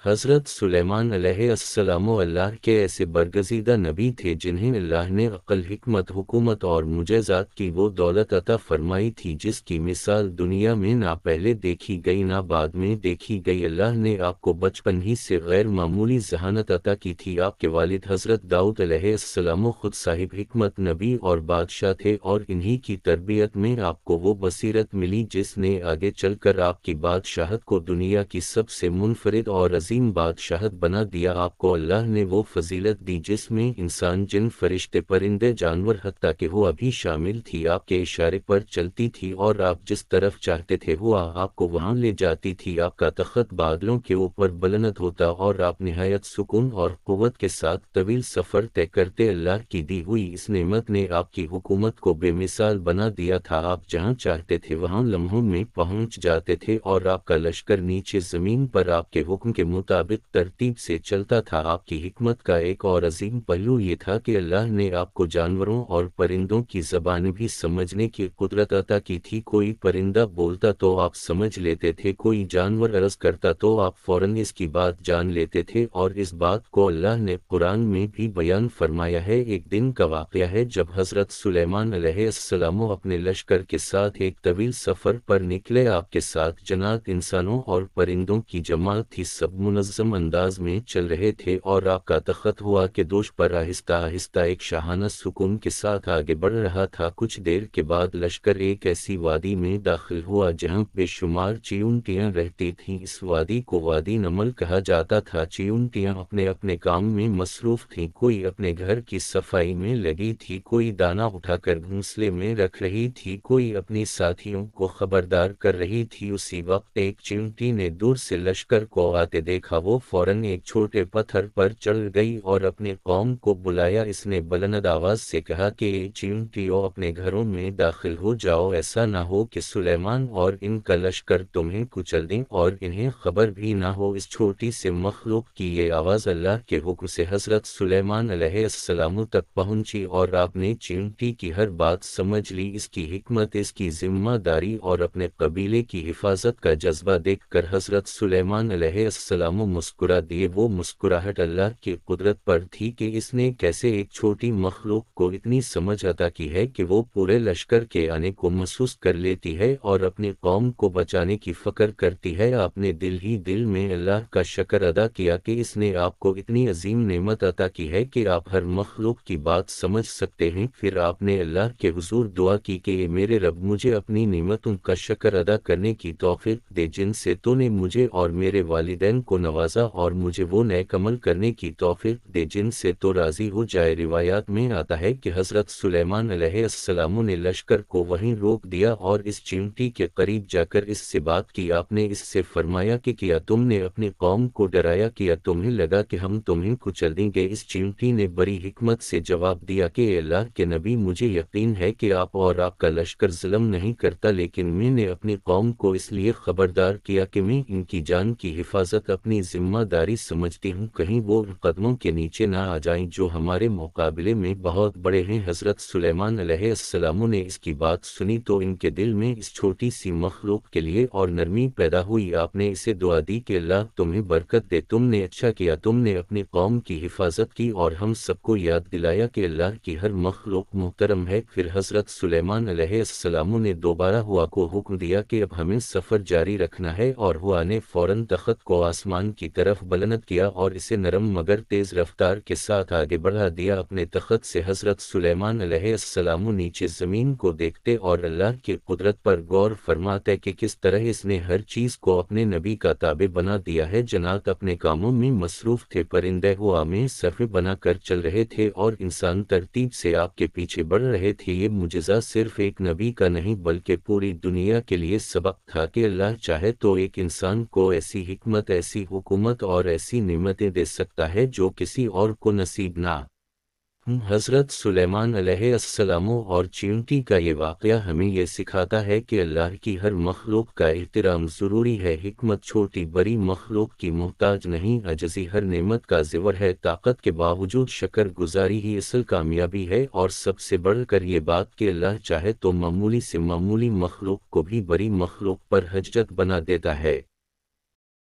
حضرت سلیمان علیہ السلام اللہ کے ایسے برگزیدہ نبی تھے جنہیں اللہ نے عقل، حکمت، حکومت اور معجزات کی وہ دولت عطا فرمائی تھی جس کی مثال دنیا میں نہ پہلے دیکھی گئی نہ بعد میں دیکھی گئی۔ اللہ نے آپ کو بچپن ہی سے غیر معمولی ذہانت عطا کی تھی۔ آپ کے والد حضرت داؤد علیہ السلام خود صاحب حکمت، نبی اور بادشاہ تھے، اور انہی کی تربیت میں آپ کو وہ بصیرت ملی جس نے آگے چل کر آپ کی بادشاہت کو دنیا کی سب سے منفرد اور عظیم بادشاہت بنا دیا۔ آپ کو اللہ نے وہ فضیلت دی جس میں انسان، جن، فرشتے، پرندے، جانور، حتیٰ کہ ہوا بھی شامل تھی، آپ کے اشارے پر چلتی تھی، اور آپ جس طرف چاہتے تھے ہوا آپ کو وہاں لے جاتی تھی۔ آپ کا تخت بادلوں کے اوپر بلند ہوتا اور آپ نہایت سکون اور قوت کے ساتھ طویل سفر طے کرتے۔ اللہ کی دی ہوئی اس نعمت نے آپ کی حکومت کو بے مثال بنا دیا تھا۔ آپ جہاں چاہتے تھے وہاں لمحوں میں پہنچ جاتے تھے، اور آپ کا لشکر نیچے زمین پر آپ کے حکم کے مطابق ترتیب سے چلتا تھا۔ آپ کی حکمت کا ایک اور عظیم پہلو یہ تھا کہ اللہ نے آپ کو جانوروں اور پرندوں کی زبان بھی سمجھنے کی قدرت عطا کی تھی۔ کوئی پرندہ بولتا تو آپ سمجھ لیتے تھے، کوئی جانور عرض کرتا تو آپ فوراً اس کی بات جان لیتے تھے، اور اس بات کو اللہ نے قرآن میں بھی بیان فرمایا ہے۔ ایک دن کا واقعہ ہے جب حضرت سلیمان علیہ السلام اپنے لشکر کے ساتھ ایک طویل سفر پر نکلے۔ آپ کے ساتھ جنات انسانوں اور پرندوں کی جماعت تھی، سب منظم انداز میں چل رہے تھے، اور آپ کا تخت ہوا کہ دوش پر آہستہ آہستہ ایک شاہانہ سکون کے ساتھ آگے بڑھ رہا تھا۔ کچھ دیر کے بعد لشکر ایک ایسی وادی میں داخل ہوا جہاں بے شمار چیونٹیاں رہتی تھیں۔ اس وادی کو وادی نمل کہا جاتا تھا۔ چیونٹیاں اپنے اپنے کام میں مصروف تھیں، کوئی اپنے گھر کی صفائی میں لگی تھی، کوئی دانا اٹھا کر گھونسلے میں رکھ رہی تھی، کوئی اپنی ساتھیوں کو خبردار کر رہی تھی۔ اسی وقت ایک چیونٹی نے دور سے لشکر کو آتے دیکھا، وہ فوراً ایک چھوٹے پتھر پر چڑھ گئی اور اپنے قوم کو بلایا۔ اس نے بلند آواز سے کہا کہ اے چیونٹیوں، اپنے گھروں میں داخل ہو جاؤ، ایسا نہ ہو کہ سلیمان اور ان کا لشکر تمہیں کچل دیں اور انہیں خبر بھی نہ ہو۔ اس چھوٹی سے مخلوق کی یہ آواز اللہ کے حکم سے حضرت سلیمان علیہ السلام تک پہنچی، اور آپ نے چیونٹی کی ہر بات سمجھ لی۔ اس کی حکمت، اس کی ذمہ داری اور اپنے قبیلے کی حفاظت کا جذبہ دیکھ کر حضرت سلیمان علیہ السلام مسکرا دیے۔ وہ مسکراہٹ اللہ کی قدرت پر تھی کہ اس نے کیسے ایک چھوٹی مخلوق کو اتنی سمجھ عطا کی ہے کہ وہ پورے لشکر کے آنے کو محسوس کر لیتی ہے اور اپنی قوم کو بچانے کی فکر کرتی ہے۔ آپ نے دل ہی دل میں اللہ کا شکر ادا کیا کہ اس نے آپ کو اتنی عظیم نعمت عطا کی ہے کہ آپ ہر مخلوق کی بات سمجھ سکتے ہیں۔ پھر آپ نے اللہ کے حضور دعا کی کہ اے میرے رب، مجھے اپنی نعمتوں کا شکر ادا کرنے کی توفیق دے جن سے تو نے مجھے اور میرے والدین کو نوازا، اور مجھے وہ نیک عمل کرنے کی توفیق دے جن سے تو راضی ہو جائے۔ روایات میں آتا ہے کہ حضرت سلیمان علیہ السلام نے لشکر کو وہیں روک دیا اور اس چیونٹی کے قریب جا کر اس سے بات کی۔ آپ نے اس سے فرمایا کہ کیا تم نے اپنی قوم کو ڈرایا؟ کیا تمہیں لگا کہ ہم تمہیں کچل دیں گے؟ اس چیونٹی نے بڑی حکمت سے جواب دیا کہ اے اللہ کے نبی، مجھے یقین ہے کہ آپ اور آپ کا لشکر ظلم نہیں کرتا، لیکن میں نے اپنی قوم کو اس لیے خبردار کیا کہ میں ان کی جان کی حفاظت اپنی ذمہ داری سمجھتی ہوں، کہیں وہ ان قدموں کے نیچے نہ آ جائیں جو ہمارے مقابلے میں بہت بڑے ہیں۔ حضرت سلیمان علیہ السلام نے اس کی بات سنی تو ان کے دل میں اس چھوٹی سی مخلوق کے لیے اور نرمی پیدا ہوئی۔ آپ نے اسے دعا دی کہ اللہ تمہیں برکت دے، تم نے اچھا کیا، تم نے اپنی قوم کی حفاظت کی اور ہم سب کو یاد دلایا کہ اللہ کی ہر مخلوق محترم ہے۔ پھر حضرت سلیمان علیہ السلام نے دوبارہ ہوا کو حکم دیا کہ اب ہمیں سفر جاری رکھنا ہے، اور ہوا نے فوراً تخت کو آسمان کی طرف بلند کیا اور اسے نرم مگر تیز رفتار کے ساتھ آگے بڑھا دیا۔ اپنے تخت سے حضرت سلیمان علیہ السلام نیچے زمین کو دیکھتے اور اللہ کی قدرت پر غور فرماتے کہ کس طرح اس نے ہر چیز کو اپنے نبی کا تابع بنا دیا ہے۔ جنات اپنے کاموں میں مصروف تھے، پرندے ہوا میں صف بنا کر چل رہے تھے، اور انسان ترتیب سے آپ کے پیچھے بڑھ رہے تھے۔ یہ معجزہ صرف ایک نبی کا نہیں بلکہ پوری دنیا کے لیے سبق تھا کہ اللہ چاہے تو ایک انسان کو ایسی حکمت، ایسی حکومت اور ایسی نعمتیں دے سکتا ہے جو کسی اور کو نصیب نہ ہوں۔ حضرت سلیمان علیہ السلام اور چیونٹی کا یہ واقعہ ہمیں یہ سکھاتا ہے کہ اللہ کی ہر مخلوق کا احترام ضروری ہے۔ حکمت چھوٹی بڑی مخلوق کی محتاج نہیں، عاجزی ہر نعمت کا زیور ہے، طاقت کے باوجود شکر گزاری ہی اصل کامیابی ہے، اور سب سے بڑھ کر یہ بات کہ اللہ چاہے تو معمولی سے معمولی مخلوق کو بھی بڑی مخلوق پر حجت بنا دیتا ہے۔